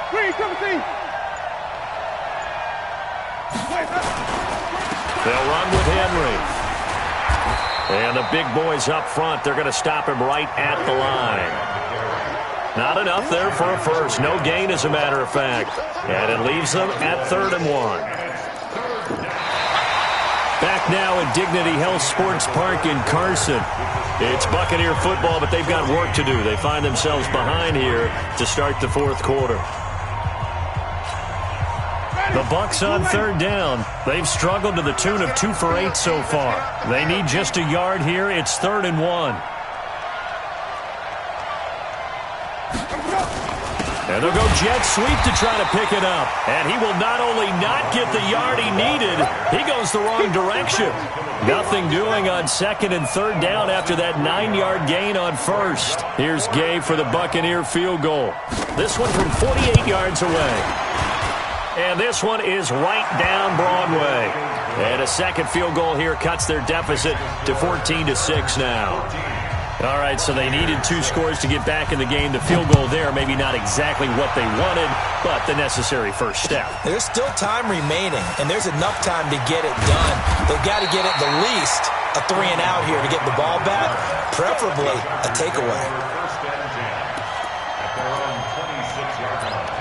Green, 17. They'll run with Henry. And the big boys up front, they're going to stop him right at the line. Not enough there for a first. No gain, as a matter of fact. And it leaves them at 3rd and 1. Back now at Dignity Health Sports Park in Carson. It's Buccaneer football, but they've got work to do. They find themselves behind here to start the 4th quarter. The Bucs on 3rd down. They've struggled to the tune of 2 for 8 so far. They need just a yard here. It's 3rd and 1. And they'll go jet sweep to try to pick it up. And he will not only not get the yard he needed, he goes the wrong direction. Nothing doing on 2nd and 3rd down after that 9-yard gain on 1st. Here's Gay for the Buccaneer field goal. This one from 48 yards away. And this one is right down Broadway. And a second field goal here cuts their deficit to 14-6 now. All right, so they needed 2 scores to get back in the game. The field goal there, maybe not exactly what they wanted, but the necessary first step. There's still time remaining, and there's enough time to get it done. They've got to get at the least a 3-and-out here to get the ball back, preferably a takeaway. First and 10 at their own 26-yard line.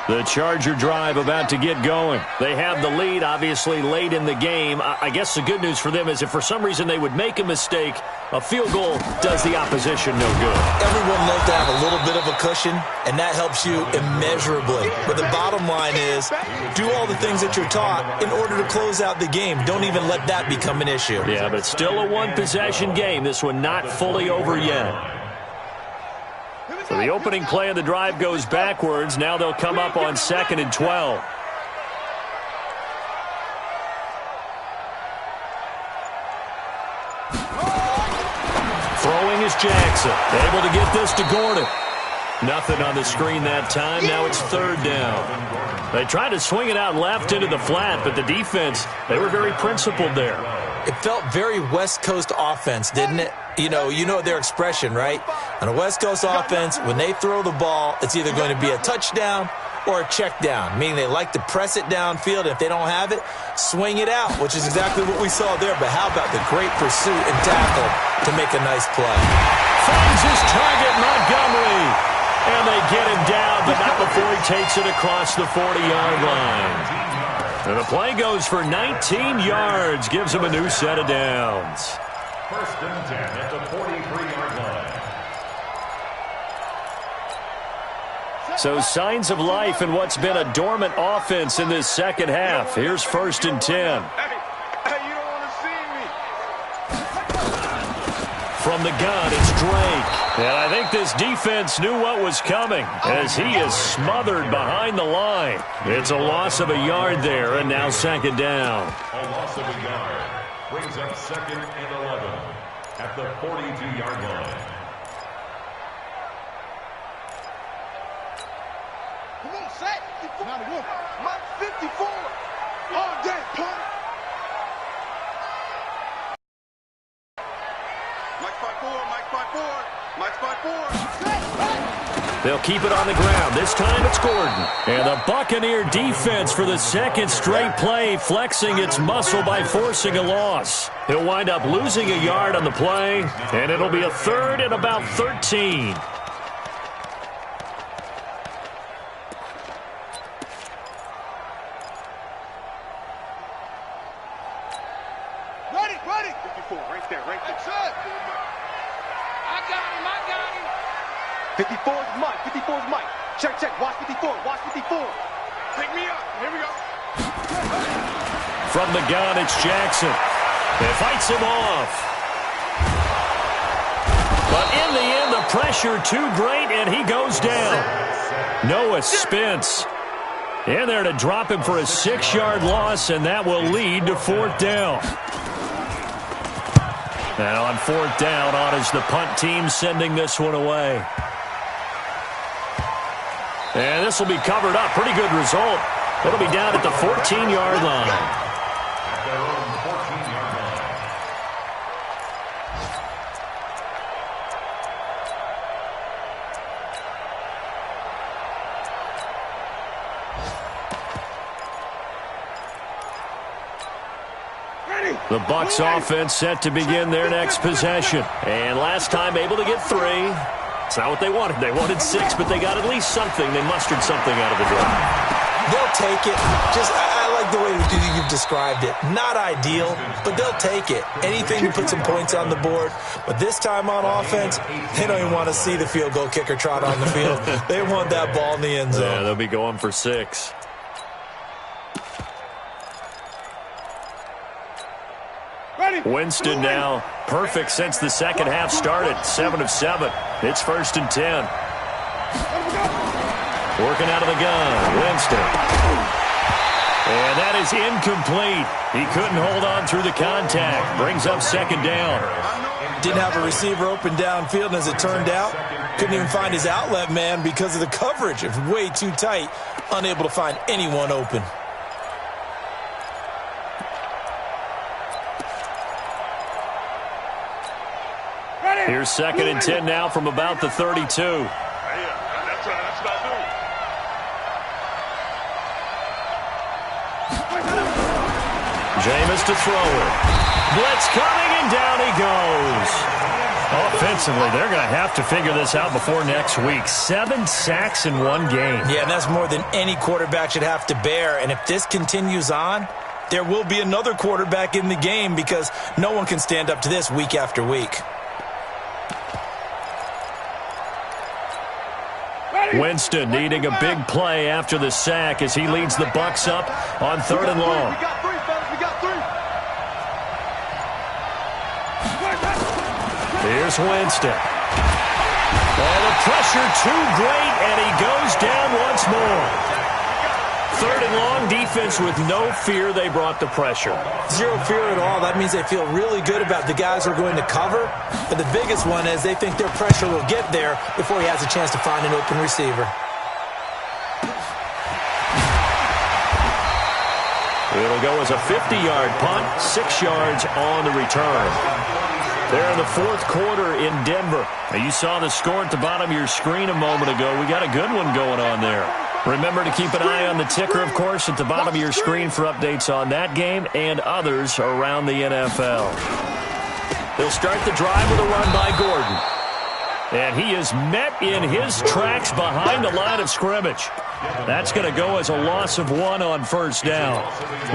The Charger drive about to get going. They have the lead, obviously, late in the game. I guess the good news for them is if for some reason they would make a mistake, a field goal does the opposition no good. Everyone loves to have a little bit of a cushion, and that helps you immeasurably. But the bottom line is, do all the things that you're taught in order to close out the game. Don't even let that become an issue. Yeah, but still a one-possession game. This one not fully over yet. So the opening play of the drive goes backwards. Now they'll come up on 2nd and 12. Throwing is Jackson. Able to get this to Gordon. Nothing on the screen that time. Now it's 3rd down. They tried to swing it out left into the flat, but the defense, they were very principled there. It felt very West Coast offense, didn't it? You know their expression, right? On a West Coast offense, when they throw the ball, it's either going to be a touchdown or a check down, meaning they like to press it downfield. If they don't have it, swing it out, which is exactly what we saw there. But how about the great pursuit and tackle to make a nice play? Finds his target, Montgomery. And they get him down, but not before he takes it across the 40-yard line. And the play goes for 19 yards, gives him a new set of downs. 1st and 10 at the 43-yard line. So signs of life in what's been a dormant offense in this second half. Here's 1st and 10. Hey, you don't want to see me. From the gun, it's Drake. And I think this defense knew what was coming as he is smothered behind the line. It's a loss of a yard there, and now 2nd down. A loss of a yard brings up 2nd and 11 at the 42-yard line. Come on, set. Mike 54. All day, punt. Mike 5-4, Mike 5-4, Mike 5-4. They'll keep it on the ground. This time it's Gordon. And the Buccaneer defense for the 2nd straight play, flexing its muscle by forcing a loss. He'll wind up losing a yard on the play, and it'll be a 3rd and about 13. Ready. 54, right there. That's it. I got him. 54 is Mike. Check. Watch 54. Pick me up. Here we go. From the gun, it's Jackson. It fights him off. But in the end, the pressure too great, and he goes down. Noah Spence in there to drop him for a 6-yard loss, and that will lead to 4th down. Now on 4th down, on is the punt team sending this one away. And this will be covered up. Pretty good result. It'll be down at the 14-yard line. At their own 14-yard line. The Bucs offense set to begin their next possession. And last time able to get 3. It's not what they wanted. They wanted 6, but they got at least something. They mustered something out of the drive. They'll take it. I like the way you've described it. Not ideal, but they'll take it. Anything to put some points on the board. But this time on offense, they don't even want to see the field goal kicker trot on the field. They want that ball in the end zone. Yeah, they'll be going for 6. Winston now perfect since the second half started. 7 of 7. It's 1st and 10. Working out of the gun. Winston. And that is incomplete. He couldn't hold on through the contact. Brings up 2nd down. Didn't have a receiver open downfield, and as it turned out, couldn't even find his outlet man because of the coverage. It was way too tight. Unable to find anyone open. Here's 2nd and 10 now from about the 32. That's what I do. Jameis to throw it. Blitz coming, and down he goes. Offensively, they're going to have to figure this out before next week. 7 sacks in one game. Yeah, and that's more than any quarterback should have to bear. And if this continues on, there will be another quarterback in the game because no one can stand up to this week after week. Winston needing a big play after the sack as he leads the Bucs up on 3rd and long. We got 3, fellas. We got 3. Here's Winston. Oh, the pressure too great, and he goes down once more. 3rd and long, defense with no fear. They brought the pressure. Zero fear at all. That means they feel really good about the guys who are going to cover. But the biggest one is they think their pressure will get there before he has a chance to find an open receiver. It'll go as a 50-yard punt, 6 yards on the return. They're in the 4th quarter in Denver. Now, you saw the score at the bottom of your screen a moment ago. We got a good one going on there. Remember to keep an eye on the ticker, of course, at the bottom of your screen for updates on that game and others around the NFL. They'll start the drive with a run by Gordon. And he is met in his tracks behind the line of scrimmage. That's going to go as a loss of 1 on 1st down.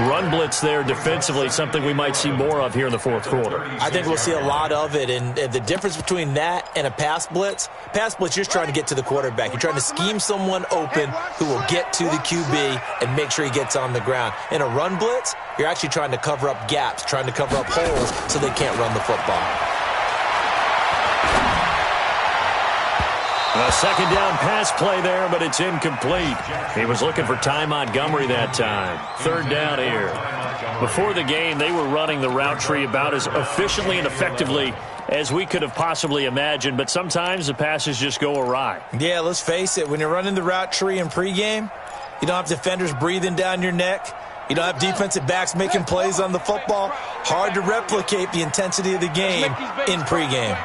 Run blitz there defensively, something we might see more of here in the 4th quarter. I think we'll see a lot of it, and the difference between that and a pass blitz, you're just trying to get to the quarterback. You're trying to scheme someone open who will get to the QB and make sure he gets on the ground. In a run blitz, you're actually trying to cover up gaps, trying to cover up holes so they can't run the football. A 2nd down pass play there, but it's incomplete. He was looking for Ty Montgomery that time. 3rd down here. Before the game, they were running the route tree about as efficiently and effectively as we could have possibly imagined, but sometimes the passes just go awry. Yeah, let's face it. When you're running the route tree in pregame, you don't have defenders breathing down your neck. You don't have defensive backs making plays on the football. Hard to replicate the intensity of the game in pregame.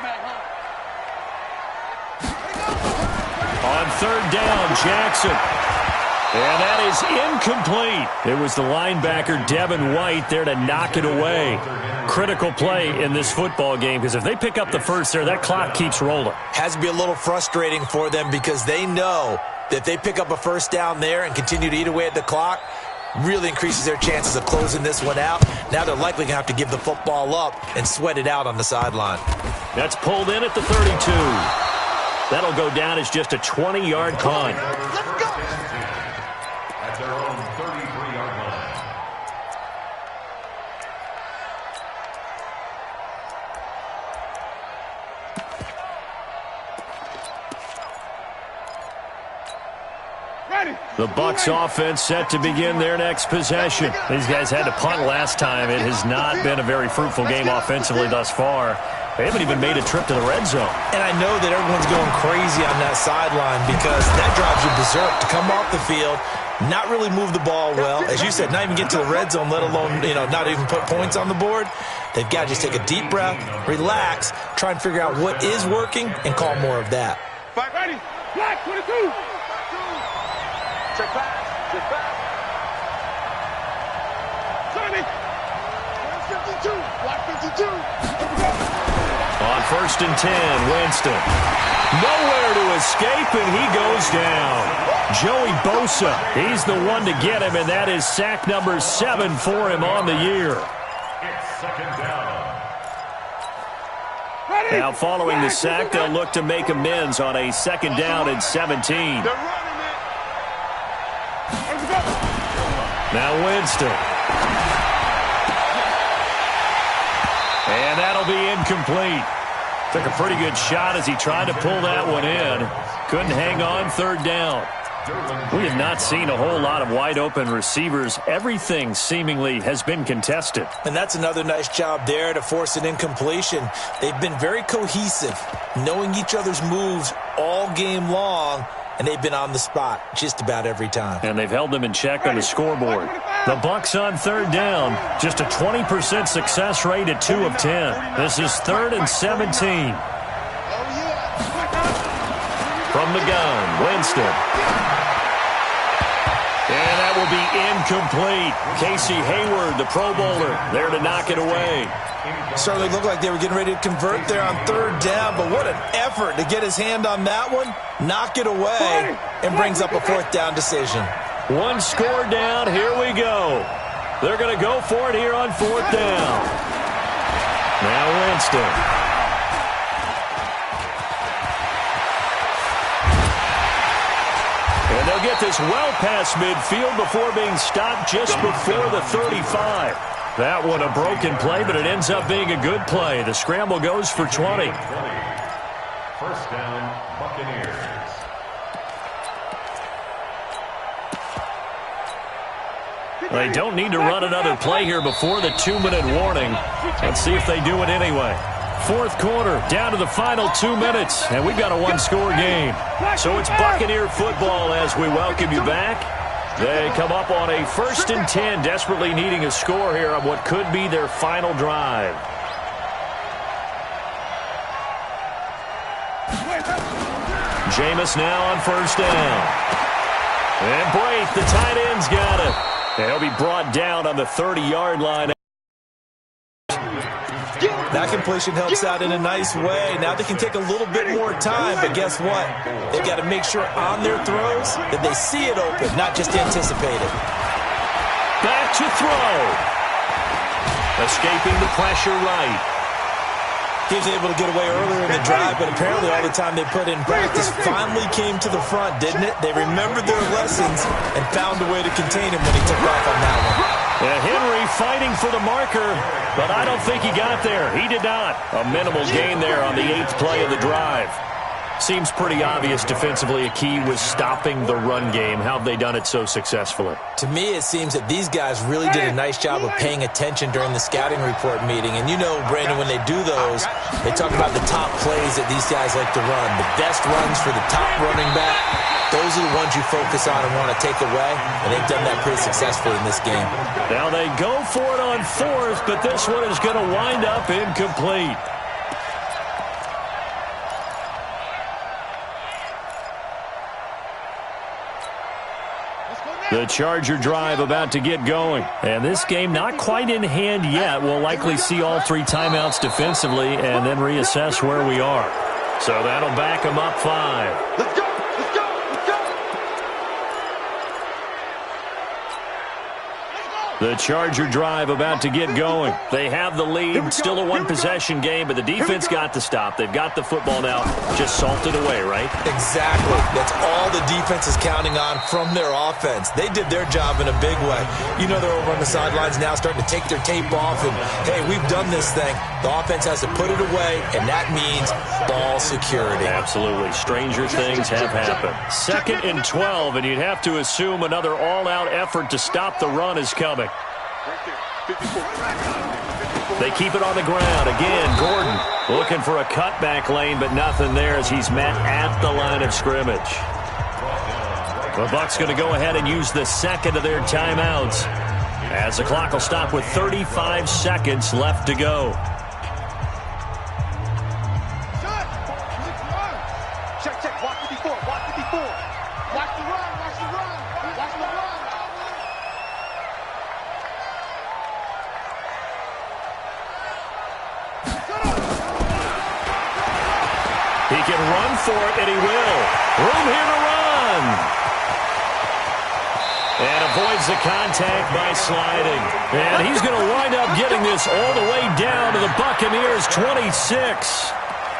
On 3rd down, Jackson. And that is incomplete. It was the linebacker, Devin White, there to knock it away. Critical play in this football game because if they pick up the first there, that clock keeps rolling. Has to be a little frustrating for them because they know that if they pick up a 1st down there and continue to eat away at the clock, really increases their chances of closing this one out. Now they're likely going to have to give the football up and sweat it out on the sideline. That's pulled in at the 32. That'll go down as just a 20-yard punt. Let's go. At their own 33-yard line. The Bucs offense set to begin their next possession. These guys had to punt last time. It has not been a very fruitful game offensively thus far. They haven't even made a trip to the red zone. And I know that everyone's going crazy on that sideline because that drives you berserk to come off the field, not really move the ball well. As you said, not even get to the red zone, let alone, not even put points on the board. They've got to just take a deep breath, relax, try and figure out what is working, and call more of that. Fight ready. Black 22. Check back. Check back. Sonny. 52. Black 52. On 1st and 10, Winston. Nowhere to escape, and he goes down. Joey Bosa, he's the one to get him, and that is sack number 7 for him on the year. It's 2nd down. Now, following the sack, they'll look to make amends on a 2nd down and 17. They're running it. Now Winston. And that'll be incomplete. Took a pretty good shot as he tried to pull that one in. Couldn't hang on 3rd down. We have not seen a whole lot of wide-open receivers. Everything seemingly has been contested. And that's another nice job there to force an incompletion. They've been very cohesive, knowing each other's moves all game long, and they've been on the spot just about every time. And they've held them in check on the scoreboard. The Bucs on 3rd down, just a 20% success rate at 2 of 10. This is 3rd and 17. From the gun, Winston. And that will be incomplete. Casey Hayward, the Pro Bowler, there to knock it away. Certainly looked like they were getting ready to convert there on third down, but what an effort to get his hand on that one, knock it away, and brings up a fourth down decision. One score down, here we go. They're going to go for it here on fourth down. Now Winston. And they'll get this well past midfield before being stopped just before the 35. That one a broken play, but it ends up being a good play. The scramble goes for 20. First down, Buccaneers. They don't need to run another play here before the 2-minute warning. Let's see if they do it anyway. Fourth quarter, down to the final 2 minutes, and we've got a one-score game. So it's Buccaneer football as we welcome you back. They come up on a 1st and 10, desperately needing a score here on what could be their final drive. Jameis now on first down. And Braith, the tight end's got it. They'll be brought down on the 30-yard line. That completion helps out in a nice way. Now they can take a little bit more time, but guess what? They've got to make sure on their throws that they see it open, not just anticipate it. Back to throw. Escaping the pressure right. He was able to get away earlier in the drive, but apparently all the time they put in practice finally came to the front, didn't it? They remembered their lessons and found a way to contain him when he took off on that one. Henry fighting for the marker, but I don't think he got there. He did not. A minimal gain there on the 8th play of the drive. Seems pretty obvious defensively a key was stopping the run game. How have they done it so successfully? To me, it seems that these guys really did a nice job of paying attention during the scouting report meeting. And you know, Brandon, when they do those, they talk about the top plays that these guys like to run. The best runs for the top running back, those are the ones you focus on and want to take away. And they've done that pretty successfully in this game. Now they go for it on 4th, but this one is going to wind up incomplete. The Charger drive about to get going. And this game not quite in hand yet. We'll likely see all 3 timeouts defensively and then reassess where we are. So that'll back them up 5. Let's go! Let's go! Let's go! The Charger drive about to get going. They have the lead. Still a one-possession game, but the defense got the stop. They've got the football now. Just salted away, right? Exactly. That's all the defense is counting on from their offense. They did their job in a big way. You know they're over on the sidelines now starting to take their tape off and, hey, we've done this thing. The offense has to put it away, and that means ball security. Absolutely. Stranger things have happened. 2nd and 12, and you'd have to assume another all-out effort to stop the run is coming. They keep it on the ground. Again, Gordon looking for a cutback lane, but nothing there as he's met at the line of scrimmage. The Bucs going to go ahead and use the 2nd of their timeouts as the clock will stop with 35 seconds left to go. Check, check. Watch 54. Watch 54. Watch the run. Watch the run. Watch the run. He can run for it, and he will. Room here to run. And avoids the contact by sliding. And he's going to wind up getting this all the way down to the Buccaneers' 26.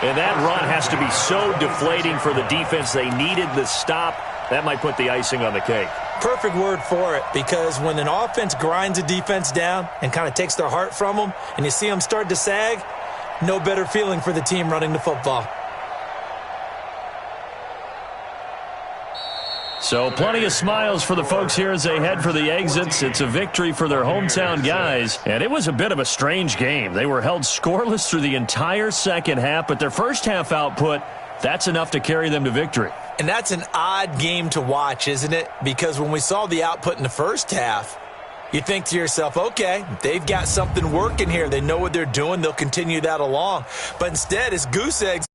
And that run has to be so deflating for the defense. They needed the stop. That might put the icing on the cake. Perfect word for it, because when an offense grinds a defense down and kind of takes their heart from them, and you see them start to sag, no better feeling for the team running the football. So plenty of smiles for the folks here as they head for the exits. It's a victory for their hometown guys, and it was a bit of a strange game. They were held scoreless through the entire second half, but their first half output, that's enough to carry them to victory. And that's an odd game to watch, isn't it? Because when we saw the output in the first half, you think to yourself, okay, they've got something working here. They know what they're doing. They'll continue that along. But instead, it's goose eggs.